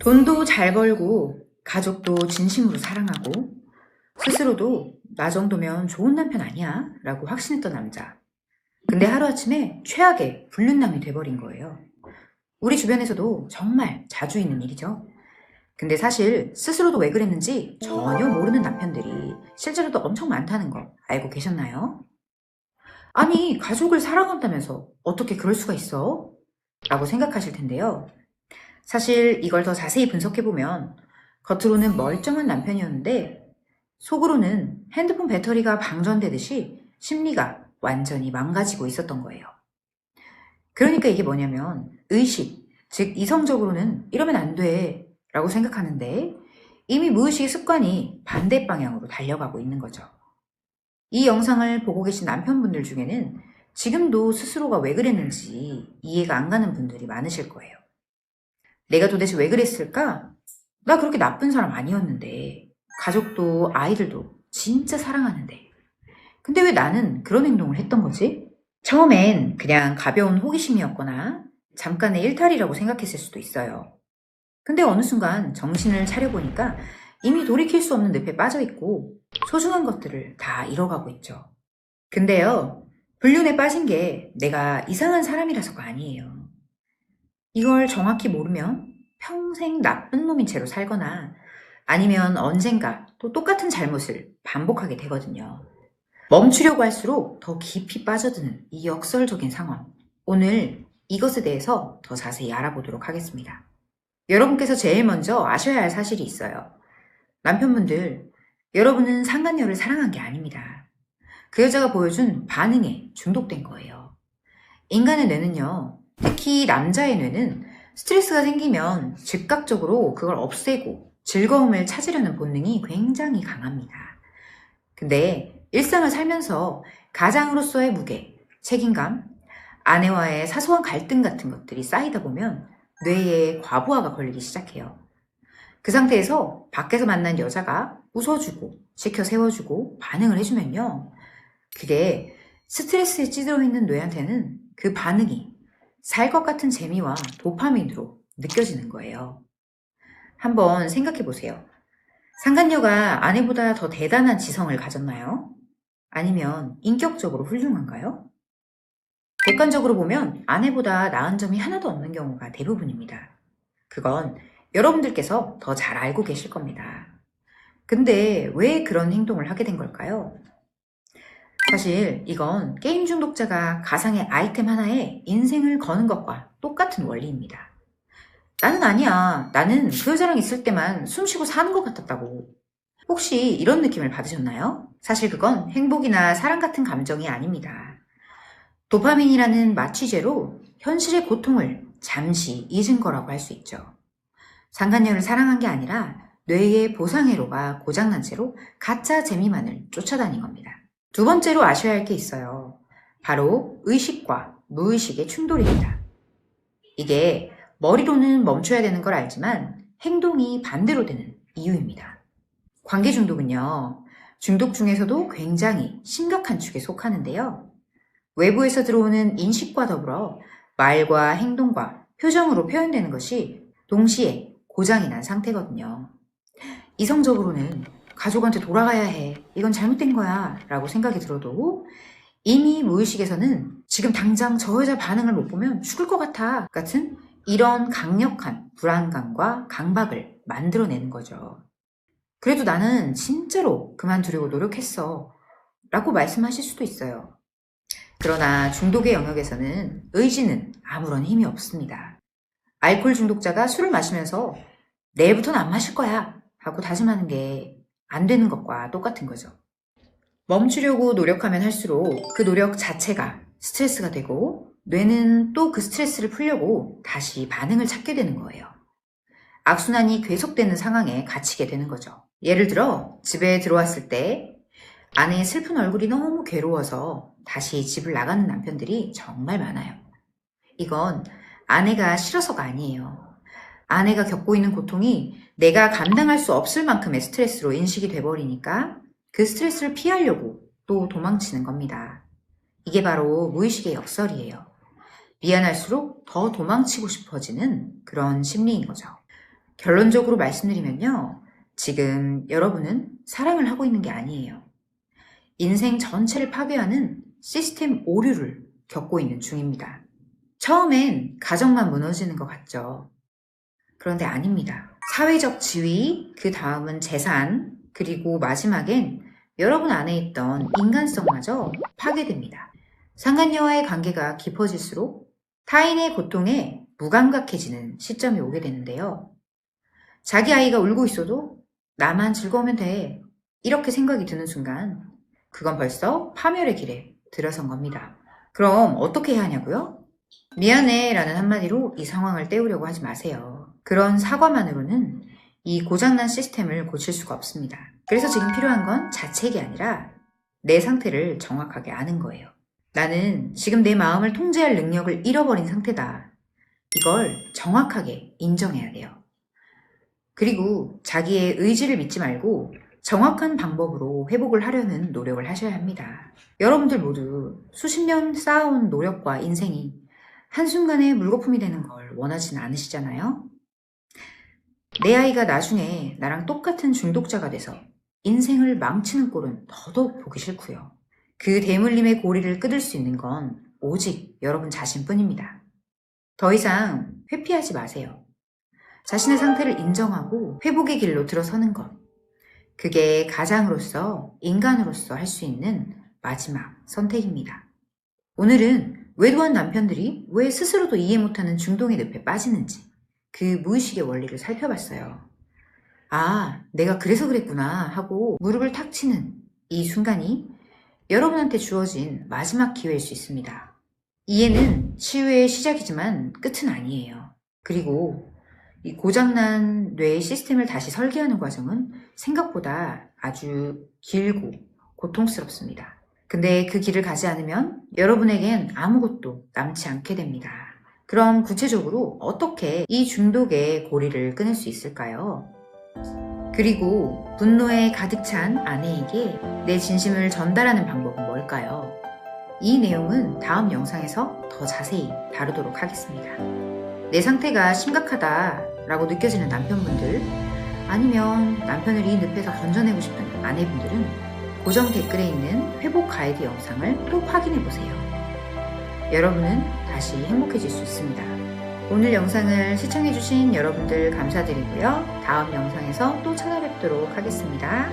돈도 잘 벌고 가족도 진심으로 사랑하고 스스로도 나 정도면 좋은 남편 아니야? 라고 확신했던 남자. 근데 하루아침에 최악의 불륜남이 돼버린 거예요. 우리 주변에서도 정말 자주 있는 일이죠. 근데 사실 스스로도 왜 그랬는지 전혀 모르는 남편들이 실제로도 엄청 많다는 거 알고 계셨나요? 아니, 가족을 사랑한다면서 어떻게 그럴 수가 있어? 라고 생각하실 텐데요. 사실 이걸 더 자세히 분석해보면 겉으로는 멀쩡한 남편이었는데 속으로는 핸드폰 배터리가 방전되듯이 심리가 완전히 망가지고 있었던 거예요. 그러니까 이게 뭐냐면 의식, 즉 이성적으로는 이러면 안 돼 라고 생각하는데 이미 무의식의 습관이 반대 방향으로 달려가고 있는 거죠. 이 영상을 보고 계신 남편분들 중에는 지금도 스스로가 왜 그랬는지 이해가 안 가는 분들이 많으실 거예요. 내가 도대체 왜 그랬을까? 나 그렇게 나쁜 사람 아니었는데, 가족도 아이들도 진짜 사랑하는데. 근데 왜 나는 그런 행동을 했던 거지? 처음엔 그냥 가벼운 호기심이었거나 잠깐의 일탈이라고 생각했을 수도 있어요. 근데 어느 순간 정신을 차려보니까 이미 돌이킬 수 없는 늪에 빠져있고 소중한 것들을 다 잃어가고 있죠. 근데요, 불륜에 빠진 게 내가 이상한 사람이라서가 아니에요. 이걸 정확히 모르면 평생 나쁜 놈인 채로 살거나 아니면 언젠가 또 똑같은 잘못을 반복하게 되거든요. 멈추려고 할수록 더 깊이 빠져드는 이 역설적인 상황. 오늘 이것에 대해서 더 자세히 알아보도록 하겠습니다. 여러분께서 제일 먼저 아셔야 할 사실이 있어요. 남편분들, 여러분은 상간녀를 사랑한 게 아닙니다. 그 여자가 보여준 반응에 중독된 거예요. 인간의 뇌는요, 특히 남자의 뇌는 스트레스가 생기면 즉각적으로 그걸 없애고 즐거움을 찾으려는 본능이 굉장히 강합니다. 근데 일상을 살면서 가장으로서의 무게, 책임감, 아내와의 사소한 갈등 같은 것들이 쌓이다 보면 뇌에 과부하가 걸리기 시작해요. 그 상태에서 밖에서 만난 여자가 웃어주고 지켜 세워주고 반응을 해주면요. 그게 스트레스에 찌들어 있는 뇌한테는 그 반응이 살 것 같은 재미와 도파민으로 느껴지는 거예요. 한번 생각해 보세요. 상간녀가 아내보다 더 대단한 지성을 가졌나요? 아니면 인격적으로 훌륭한가요? 객관적으로 보면 아내보다 나은 점이 하나도 없는 경우가 대부분입니다. 그건 여러분들께서 더 잘 알고 계실 겁니다. 근데 왜 그런 행동을 하게 된 걸까요? 사실 이건 게임 중독자가 가상의 아이템 하나에 인생을 거는 것과 똑같은 원리입니다. 나는 아니야. 나는 그 여자랑 있을 때만 숨 쉬고 사는 것 같았다고. 혹시 이런 느낌을 받으셨나요? 사실 그건 행복이나 사랑 같은 감정이 아닙니다. 도파민이라는 마취제로 현실의 고통을 잠시 잊은 거라고 할 수 있죠. 상간녀를 사랑한 게 아니라 뇌의 보상회로가 고장난 채로 가짜 재미만을 쫓아다닌 겁니다. 두 번째로 아셔야 할 게 있어요. 바로 의식과 무의식의 충돌입니다. 이게 머리로는 멈춰야 되는 걸 알지만 행동이 반대로 되는 이유입니다. 관계 중독은요, 중독 중에서도 굉장히 심각한 축에 속하는데요. 외부에서 들어오는 인식과 더불어 말과 행동과 표정으로 표현되는 것이 동시에 고장이 난 상태거든요. 이성적으로는 가족한테 돌아가야 해. 이건 잘못된 거야. 라고 생각이 들어도 이미 무의식에서는 지금 당장 저 여자 반응을 못 보면 죽을 것 같아. 같은 이런 강력한 불안감과 강박을 만들어내는 거죠. 그래도 나는 진짜로 그만두려고 노력했어. 라고 말씀하실 수도 있어요. 그러나 중독의 영역에서는 의지는 아무런 힘이 없습니다. 알코올 중독자가 술을 마시면서 내일부터는 안 마실 거야 하고 다짐하는 게 안 되는 것과 똑같은 거죠. 멈추려고 노력하면 할수록 그 노력 자체가 스트레스가 되고 뇌는 또 그 스트레스를 풀려고 다시 반응을 찾게 되는 거예요. 악순환이 계속되는 상황에 갇히게 되는 거죠. 예를 들어 집에 들어왔을 때 아내의 슬픈 얼굴이 너무 괴로워서 다시 집을 나가는 남편들이 정말 많아요. 이건 아내가 싫어서가 아니에요. 아내가 겪고 있는 고통이 내가 감당할 수 없을 만큼의 스트레스로 인식이 돼버리니까 그 스트레스를 피하려고 또 도망치는 겁니다. 이게 바로 무의식의 역설이에요. 미안할수록 더 도망치고 싶어지는 그런 심리인 거죠. 결론적으로 말씀드리면요. 지금 여러분은 사랑을 하고 있는 게 아니에요. 인생 전체를 파괴하는 시스템 오류를 겪고 있는 중입니다. 처음엔 가정만 무너지는 것 같죠. 그런데 아닙니다. 사회적 지위, 그 다음은 재산, 그리고 마지막엔 여러분 안에 있던 인간성마저 파괴됩니다. 상간녀와의 관계가 깊어질수록 타인의 고통에 무감각해지는 시점이 오게 되는데요. 자기 아이가 울고 있어도 나만 즐거우면 돼. 이렇게 생각이 드는 순간 그건 벌써 파멸의 길에 들어선 겁니다. 그럼 어떻게 해야 하냐고요? 미안해 라는 한마디로 이 상황을 때우려고 하지 마세요. 그런 사과만으로는 이 고장난 시스템을 고칠 수가 없습니다. 그래서 지금 필요한 건 자책이 아니라 내 상태를 정확하게 아는 거예요. 나는 지금 내 마음을 통제할 능력을 잃어버린 상태다. 이걸 정확하게 인정해야 돼요. 그리고 자기의 의지를 믿지 말고 정확한 방법으로 회복을 하려는 노력을 하셔야 합니다. 여러분들 모두 수십 년 쌓아온 노력과 인생이 한순간에 물거품이 되는 걸 원하지는 않으시잖아요? 내 아이가 나중에 나랑 똑같은 중독자가 돼서 인생을 망치는 꼴은 더더욱 보기 싫고요. 그 대물림의 고리를 끊을 수 있는 건 오직 여러분 자신뿐입니다. 더 이상 회피하지 마세요. 자신의 상태를 인정하고 회복의 길로 들어서는 것. 그게 가장으로서, 인간으로서 할 수 있는 마지막 선택입니다. 오늘은 외도한 남편들이 왜 스스로도 이해 못하는 중동의 늪에 빠지는지 그 무의식의 원리를 살펴봤어요. 아, 내가 그래서 그랬구나 하고 무릎을 탁 치는 이 순간이 여러분한테 주어진 마지막 기회일 수 있습니다. 이해는 치유의 시작이지만 끝은 아니에요. 그리고 이 고장난 뇌의 시스템을 다시 설계하는 과정은 생각보다 아주 길고 고통스럽습니다. 근데 그 길을 가지 않으면 여러분에겐 아무것도 남지 않게 됩니다. 그럼 구체적으로 어떻게 이 중독의 고리를 끊을 수 있을까요? 그리고 분노에 가득 찬 아내에게 내 진심을 전달하는 방법은 뭘까요? 이 내용은 다음 영상에서 더 자세히 다루도록 하겠습니다. 내 상태가 심각하다라고 느껴지는 남편분들, 아니면 남편을 이 늪에서 건져내고 싶은 아내분들은 고정 댓글에 있는 회복 가이드 영상을 또 확인해보세요. 여러분은 다시 행복해질 수 있습니다. 오늘 영상을 시청해주신 여러분들 감사드리고요. 다음 영상에서 또 찾아뵙도록 하겠습니다.